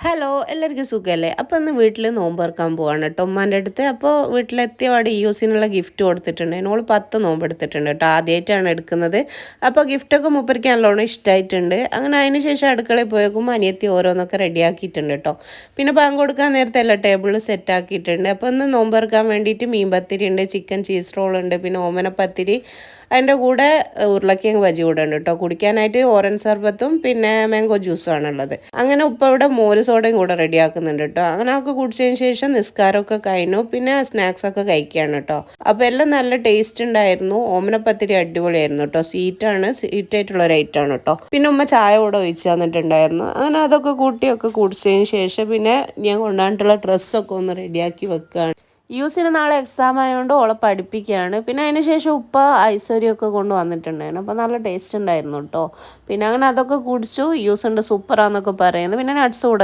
Hello എല്ലാവർക്കും സുഖമല്ലേ? അപ്പോൾ ഇന്ന് വീട്ടിൽ നോമ്പ് തുറക്കാൻ പോവാണ് കേട്ടോ ഉമ്മാൻ്റെ അടുത്ത്. അപ്പോൾ വീട്ടിലെത്തിയ പാടെ യൂസിനുള്ള ഗിഫ്റ്റ് കൊടുത്തിട്ടുണ്ട്. എന്നോട് 10 നോമ്പ് എടുത്തിട്ടുണ്ട് കേട്ടോ, ആദ്യമായിട്ടാണ് എടുക്കുന്നത്. അപ്പോൾ ഗിഫ്റ്റൊക്കെ മൂപ്പർക്ക് നല്ലോണം ഇഷ്ടമായിട്ടുണ്ട്. അങ്ങനെ അതിന് ശേഷം അടുക്കളയിൽ പോയേക്കുമ്പോൾ അനിയത്തി ഓരോന്നൊക്കെ റെഡിയാക്കിയിട്ടുണ്ട് കേട്ടോ. പിന്നെ ബാങ്ക് കൊടുക്കാൻ നേരത്തെ എല്ലാ ടേബിളിൽ സെറ്റ് ആക്കിയിട്ടുണ്ട്. അപ്പോൾ ഇന്ന് നോമ്പ് തുറക്കാൻ വേണ്ടിയിട്ട് മീൻ പത്തിരി ഉണ്ട്, ചിക്കൻ ചീസ് റോൾ ഉണ്ട്, പിന്നെ ഓമനപ്പത്തിരി, അതിൻ്റെ കൂടെ ഉരുളക്കിഴങ്ങ് ബജി കൂടെ ഉണ്ട് കേട്ടോ. കുടിക്കാനായിട്ട് ഓറഞ്ച് സർബത്തും പിന്നെ മാംഗോ ജ്യൂസും ആണുള്ളത്. അങ്ങനെ ഉപ്പ ഇവിടെ മോര് സോഡയും കൂടെ റെഡിയാക്കുന്നുണ്ട് കേട്ടോ. അങ്ങനെ ഒക്കെ കുടിച്ചതിന് ശേഷം നിസ്കാരമൊക്കെ കഴിഞ്ഞു. പിന്നെ സ്നാക്സൊക്കെ കഴിക്കുകയാണ് കേട്ടോ. അപ്പോൾ എല്ലാം നല്ല ടേസ്റ്റ് ഉണ്ടായിരുന്നു. ഓമനപ്പത്തിരി അടിപൊളിയായിരുന്നു കേട്ടോ. സ്വീറ്റായിട്ടുള്ള ഒരു ഐറ്റമാണ് കേട്ടോ. പിന്നെ ഉമ്മ ചായ കൂടെ ഒഴിച്ച് തന്നിട്ടുണ്ടായിരുന്നു. അങ്ങനെ അതൊക്കെ കൂട്ടിയൊക്കെ കുടിച്ചതിന് ശേഷം പിന്നെ ഞാൻ കൊണ്ടുവന്നിട്ടുള്ള ഡ്രസ്സൊക്കെ ഒന്ന് റെഡിയാക്കി വെക്കുകയാണ്. യൂസിന് നാളെ എക്സാം ആയതുകൊണ്ട് ഓളെ പഠിപ്പിക്കുകയാണ്. പിന്നെ അതിന് ശേഷം ഉപ്പ ഐശ്വര്യമൊക്കെ കൊണ്ട് വന്നിട്ടുണ്ടായിരുന്നു. അപ്പോൾ നല്ല ടേസ്റ്റ് ഉണ്ടായിരുന്നു കേട്ടോ. പിന്നെ അങ്ങനെ അതൊക്കെ കുടിച്ചു. യൂസുണ്ട് സൂപ്പറാന്നൊക്കെ പറയുന്നു. പിന്നെ നട്ട്സ് കൂടെ